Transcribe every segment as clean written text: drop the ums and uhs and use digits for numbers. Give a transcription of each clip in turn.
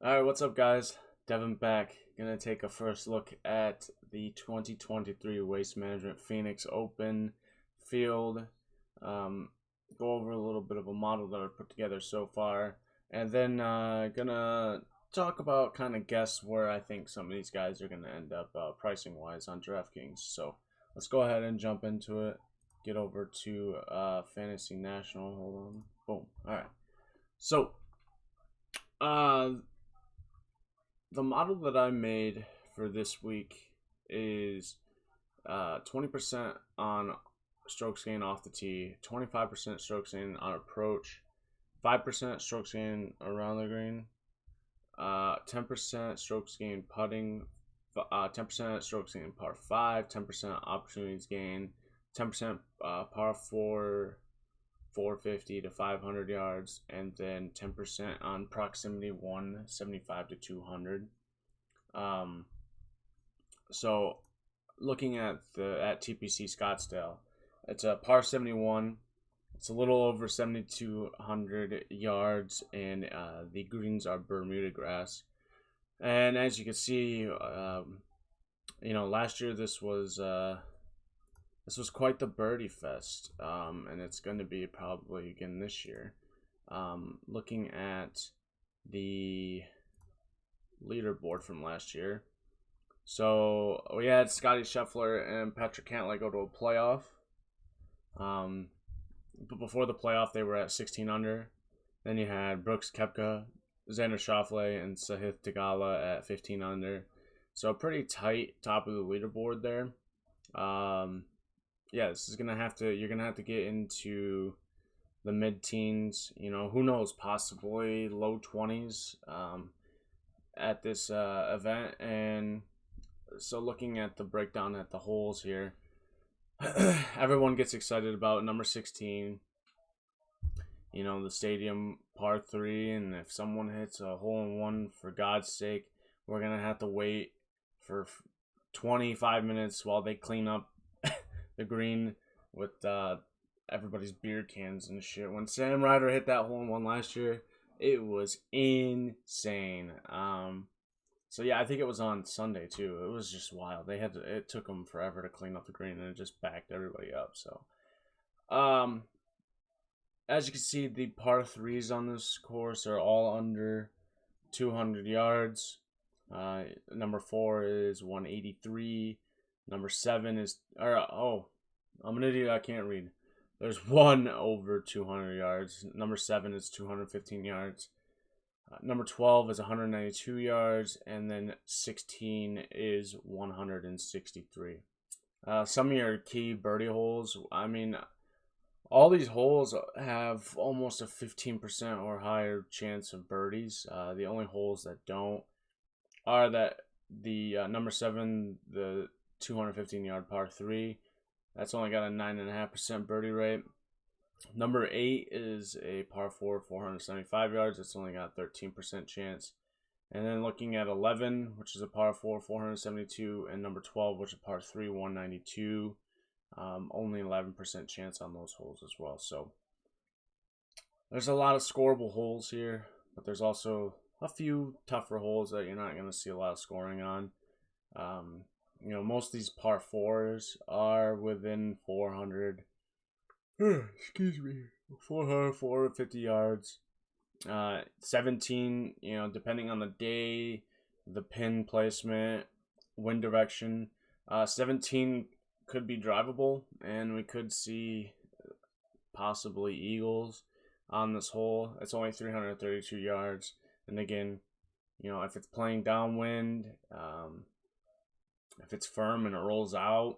Alright, what's up, guys? Devon back. Gonna take a first look at the 2023 Waste Management Phoenix Open field. Go over a little bit of a model that I've put together so far, and then gonna talk about kind of guess where I think some of these guys are gonna end up pricing wise on Draftkings. So let's go ahead and jump into it. Get over to Fantasy National. Hold on. Boom. Alright. So, the model that I made for this week is 20% on strokes gain off the tee, 25% strokes gain on approach, 5% strokes gain around the green, 10% strokes gain putting, 10% strokes gain par 5, 10% opportunities gain, 10% par 4, 450 to 500 yards, and then 10% on proximity 175 to 200. So looking at TPC Scottsdale, it's a par 71. It's a little over 7,200 yards, and the greens are Bermuda grass. And as you can see, last year this was quite the birdie fest, and it's going to be probably again this year. Looking at the leaderboard from last year, so we had Scotty Scheffler and Patrick Cantlay go to a playoff. But before the playoff, they were at 16 under. Then you had Brooks Koepka, Xander Schauffele, and Sahith Theegala at 15 under. So pretty tight top of the leaderboard there. Yeah, this is you're gonna have to get into the mid-teens. Who knows, possibly low 20s at this event. And so looking at the breakdown at the holes here, everyone gets excited about number 16. The stadium par 3, and if someone hits a hole-in-one, for God's sake, we're gonna have to wait for 25 minutes while they clean up the green with everybody's beer cans and shit. When Sam Ryder hit that hole-in-one last year, it was insane. So yeah, I think it was on Sunday too. It was just wild. It took them forever to clean up the green, and it just backed everybody up. So, as you can see, the par 3s on this course are all under 200 yards. Number 4 is 183. Number 7 is, I'm an idiot, I can't read. There's one over 200 yards. Number 7 is 215 yards. Number 12 is 192 yards, and then 16 is 163. Some of your key birdie holes, all these holes have almost a 15% or higher chance of birdies. The only holes that don't are that the number 7, the 215-yard par 3, that's only got a 9.5% birdie rate. Number 8 is a par 4, 475 yards. It's only got a 13% chance. And then looking at 11, which is a par 4, 472, and number 12, which is a par 3, 192, only 11% chance on those holes as well. So there's a lot of scoreable holes here, but there's also a few tougher holes that you're not going to see a lot of scoring on. Most of these par 4s are within 400. Excuse me. 400, 450 yards. 17, depending on the day, the pin placement, wind direction. 17 could be drivable, and we could see possibly eagles on this hole. It's only 332 yards. And again, if it's playing downwind, if it's firm and it rolls out,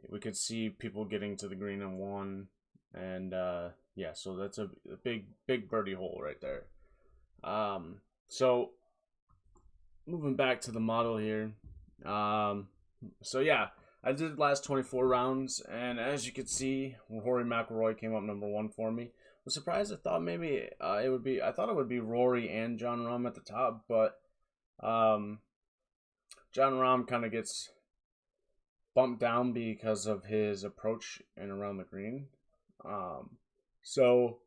we could see people getting to the green in one. And yeah, so that's a big birdie hole right there. So moving back to the model here. So yeah, I did the last 24 rounds, and as you can see, Rory McIlroy came up number 1 for me. I was surprised. I thought maybe it would be Rory and Jon Rahm at the top, but Jon Rahm kind of gets bumped down because of his approach and around the green. So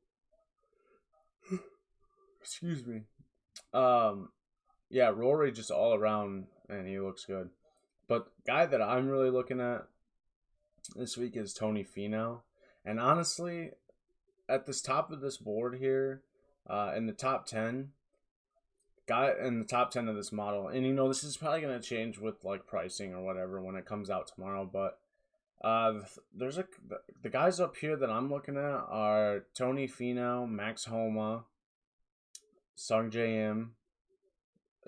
excuse me. yeah, Rory just all around, and he looks good. But guy that I'm really looking at this week is Tony Finau, and honestly, at this top of this board here, in the top 10, guy in the top 10 of this model, and this is probably gonna change with like pricing or whatever when it comes out tomorrow, but there's the guys up here that I'm looking at are Tony Finau, Max Homa, Sung J M,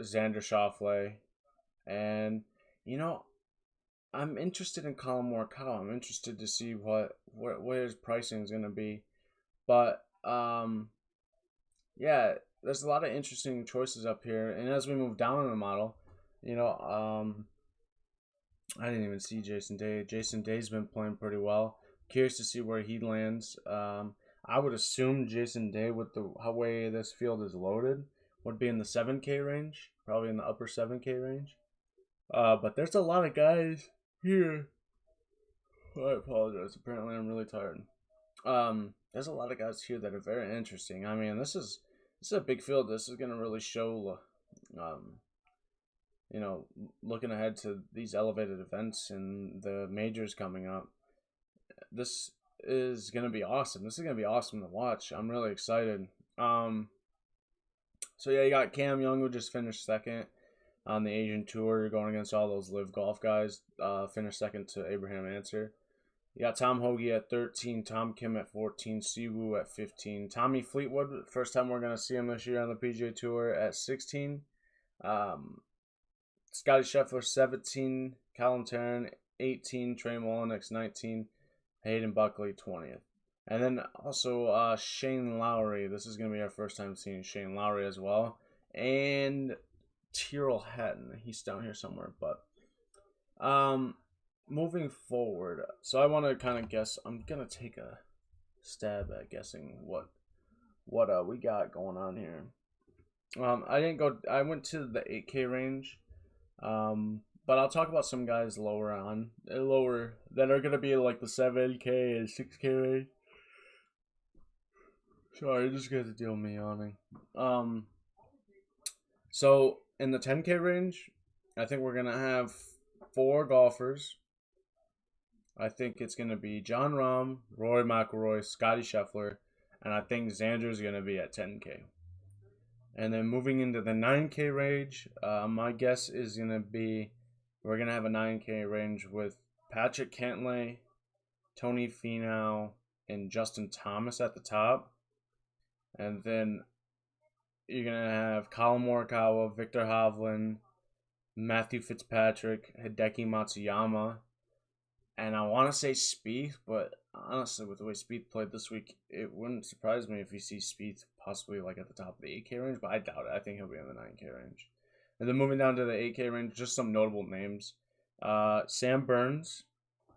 Xander Schauffele, and you know I'm interested in Colin Morikawa. I'm interested to see what his pricing is gonna be, but yeah, there's a lot of interesting choices up here, and as we move down in the model, you know I didn't even see Jason Day. Jason Day's been playing pretty well. Curious to see where he lands. I would assume Jason Day, with the how way this field is loaded, would be in the 7K range, probably in the upper 7K range. But there's a lot of guys here. I apologize. Apparently, I'm really tired. There's a lot of guys here that are very interesting. I mean, this is a big field. This is gonna really show, looking ahead to these elevated events and the majors coming up. This is gonna be awesome. This is gonna be awesome to watch. I'm really excited. So yeah, you got Cam Young, who just finished second on the Asian Tour. You're going against all those live golf guys. Finished second to Abraham Answer. You got Tom Hoagie at 13, Tom Kim at 14, Siwoo at 15, Tommy Fleetwood, first time we're going to see him this year on the PGA Tour, at 16. Scotty Scheffler 17, Colin Tarrant 18, Trey Mullinax 19, Hayden Buckley 20th. And then also Shane Lowry. This is going to be our first time seeing Shane Lowry as well. And Tyrrell Hatton. He's down here somewhere. But moving forward, so I want to kind of guess. I'm going to take a stab at guessing what we got going on here. I went to the 8K range. But I'll talk about some guys lower that are gonna be like the 7K and 6K range. Sorry, just got to deal with me yawning. So in the 10K range, I think we're gonna have 4 golfers. I think it's gonna be Jon Rahm, Rory McIlroy, Scotty Scheffler, and I think Xander's gonna be at 10K. And then moving into the 9K range, my guess is going to be we're going to have a 9K range with Patrick Cantlay, Tony Finau, and Justin Thomas at the top. And then you're going to have Colin Morikawa, Victor Hovland, Matthew Fitzpatrick, Hideki Matsuyama. And I want to say Spieth, but honestly, with the way Spieth played this week, it wouldn't surprise me if you see Spieth possibly like at the top of the 8K range, but I doubt it. I think he'll be in the 9K range. And then moving down to the 8K range, just some notable names. Sam Burns,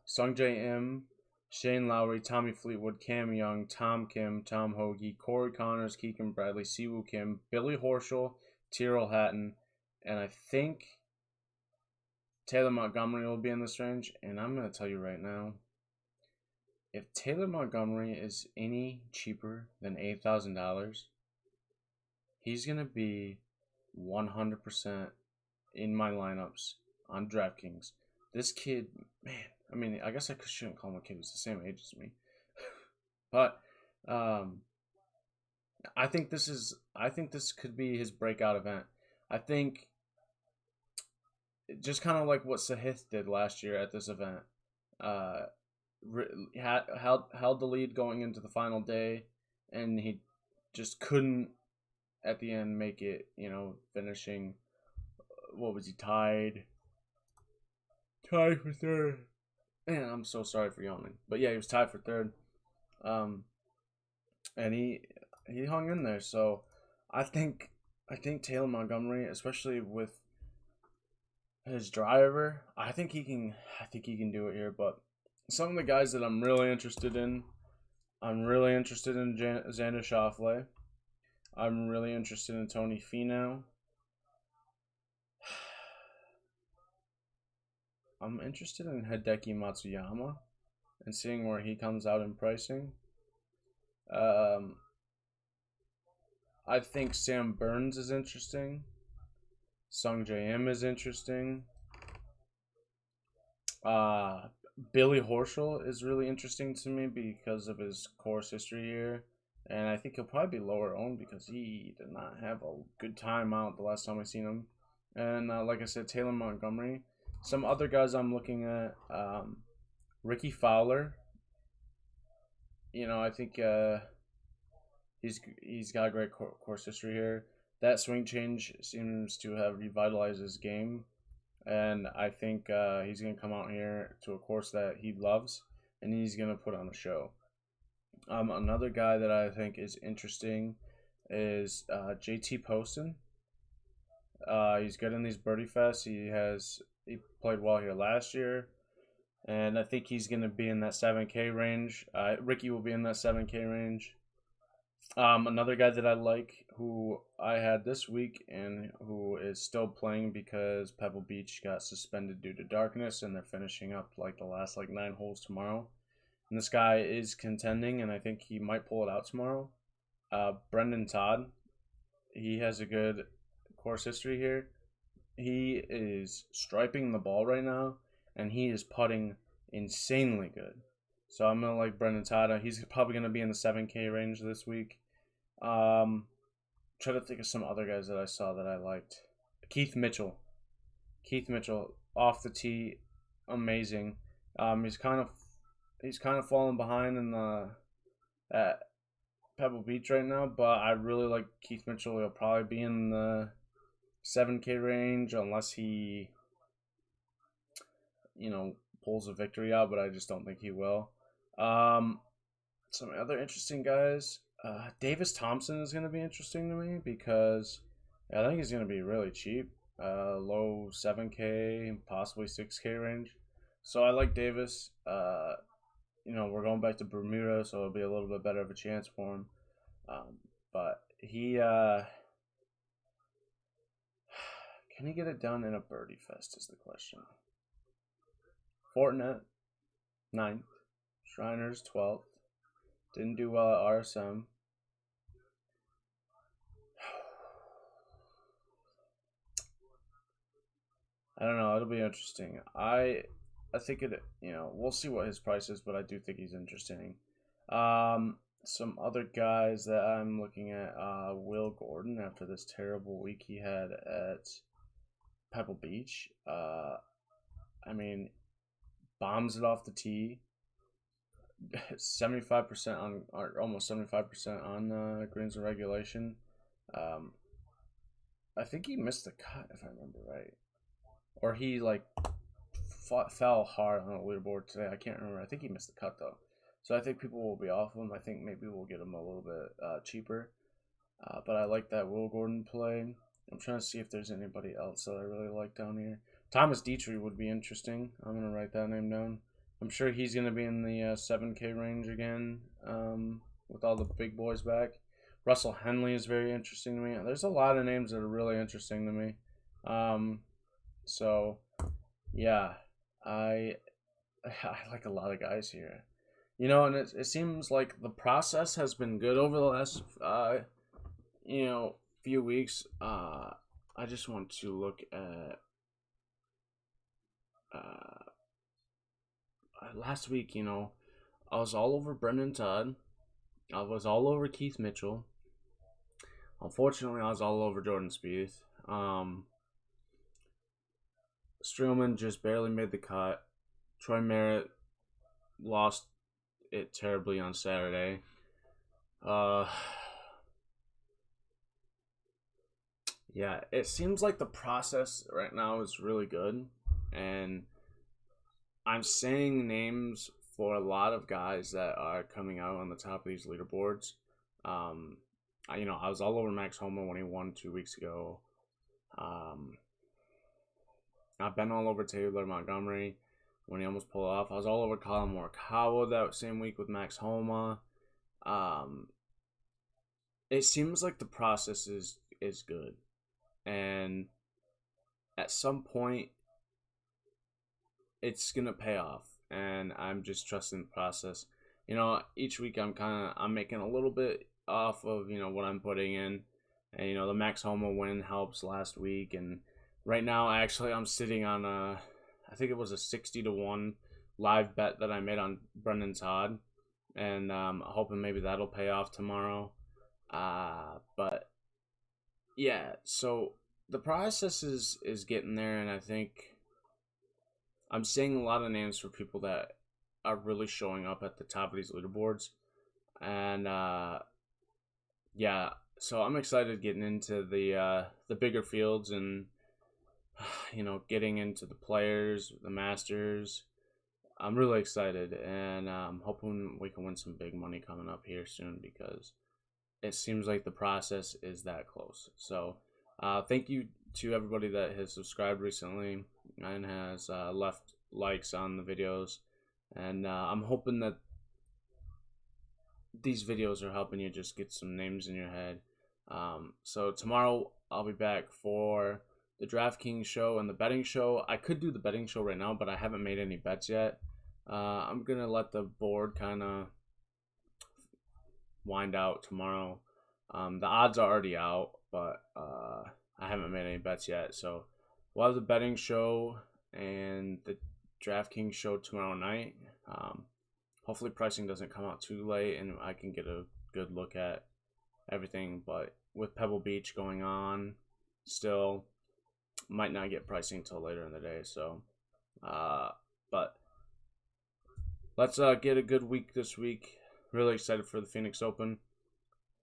Sung J M, Shane Lowry, Tommy Fleetwood, Cam Young, Tom Kim, Tom Hoagie, Corey Connors, Keegan Bradley, Siwoo Kim, Billy Horschel, Tyrrell Hatton, and I think Taylor Montgomery will be in this range, and I'm going to tell you right now, if Taylor Montgomery is any cheaper than $8,000, he's going to be 100% in my lineups on Draftkings. This kid, man, I mean, I guess I shouldn't call him a kid. He's the same age as me. But I think this could be his breakout event. I think just kind of like what Sahith did last year at this event. Held the lead going into the final day, and he just couldn't at the end make it, finishing, what was he, tied for third. Man, I'm so sorry for yawning. But yeah, he was tied for third. And he hung in there. So I think Taylor Montgomery, especially with his driver, I think he can do it here. But some of the guys that I'm really interested in Xander Schauffele. I'm really interested in Tony Finau. I'm interested in Hideki Matsuyama and seeing where he comes out in pricing. I think Sam Burns is interesting. Sung J.M. is interesting. Billy Horschel is really interesting to me because of his course history here. And I think he'll probably be lower owned because he did not have a good time out the last time I seen him. And like I said, Taylor Montgomery. Some other guys I'm looking at, Ricky Fowler. I think he's got a great course history here. That swing change seems to have revitalized his game, and I think he's gonna come out here to a course that he loves, and he's gonna put on a show. Another guy that I think is interesting is JT Poston. He's good in these birdie fests. He played well here last year, and I think he's gonna be in that 7K range. Ricky will be in that 7K range. Another guy that I like, who I had this week and who is still playing because Pebble Beach got suspended due to darkness, and they're finishing up like the last 9 holes tomorrow. And this guy is contending, and I think he might pull it out tomorrow. Brendan Todd, he has a good course history here. He is striping the ball right now, and he is putting insanely good. So I'm gonna like Brendan Todd. He's probably gonna be in the 7K range this week. Try to think of some other guys that I saw that I liked. Keith Mitchell off the tee, amazing. He's kind of falling behind in the at Pebble Beach right now, but I really like Keith Mitchell. He'll probably be in the 7K range unless he pulls a victory out, but I just don't think he will. Some other interesting guys. Davis Thompson is going to be interesting to me because I think he's going to be really cheap. Low 7K, possibly 6K range. So I like Davis. We're going back to Bermuda, so it'll be a little bit better of a chance for him. But he can he get it done in a birdie fest is the question. Fortinet, 9th. Shriners, 12th. Didn't do well at RSM. I don't know. It'll be interesting. I think it. We'll see what his price is, but I do think he's interesting. Some other guys that I'm looking at. Will Gordon, after this terrible week he had at Pebble Beach. Bombs it off the tee. 75% on, or almost 75% on greens and regulation. I think he missed the cut if I remember right, or he fell hard on the leaderboard today. I can't remember. I think he missed the cut though, so I think people will be off him. I think maybe we'll get him a little bit cheaper. But I like that Will Gordon play. I'm trying to see if there's anybody else that I really like down here. Thomas Dietrich would be interesting. I'm gonna write that name down. I'm sure he's going to be in the 7K range again with all the big boys back. Russell Henley is very interesting to me. There's a lot of names that are really interesting to me. So, yeah, I like a lot of guys here. And it seems like the process has been good over the last, few weeks. I just want to look at... last week, I was all over Brendan Todd. I was all over Keith Mitchell. Unfortunately, I was all over Jordan Spieth. Streelman just barely made the cut. Troy Merritt lost it terribly on Saturday. Yeah, it seems like the process right now is really good, and I'm saying names for a lot of guys that are coming out on the top of these leaderboards. I was all over Max Homa when he won 2 weeks ago. I've been all over Taylor Montgomery when he almost pulled off. I was all over Colin Morikawa that same week with Max Homa. It seems like the process is good, and at some point it's gonna pay off, and I'm just trusting the process. Each week I'm making a little bit off of what I'm putting in, and the Max Homa win helps last week, and Right now, actually, I'm sitting on I think it was a 60-1 live bet that I made on Brendan Todd, and hoping maybe that'll pay off tomorrow. But yeah, so the process is getting there, and I think I'm seeing a lot of names for people that are really showing up at the top of these leaderboards, and yeah, so I'm excited getting into the bigger fields and getting into the players, the masters. I'm really excited, and hoping we can win some big money coming up here soon because it seems like the process is that close. So, thank you to everybody that has subscribed recently and has left likes on the videos, and I'm hoping that these videos are helping you just get some names in your head. So tomorrow I'll be back for the Draftkings show and the betting show. I could do the betting show right now, but I haven't made any bets yet. I'm gonna let the board kind of wind out tomorrow. The odds are already out, but I haven't made any bets yet. So we'll have the betting show and the Draftkings show tomorrow night. Hopefully pricing doesn't come out too late and I can get a good look at everything. But with Pebble Beach going on, still might not get pricing until later in the day. So, but let's get a good week this week. Really excited for the Phoenix Open.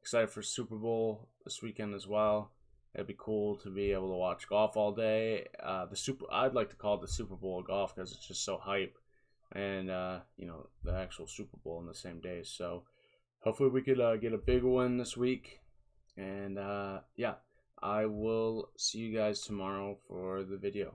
Excited for Super Bowl this weekend as well. It'd be cool to be able to watch golf all day. I'd like to call it the Super Bowl of golf because it's just so hype, and the actual Super Bowl in the same day. So hopefully we could get a big win this week, and yeah, I will see you guys tomorrow for the videos.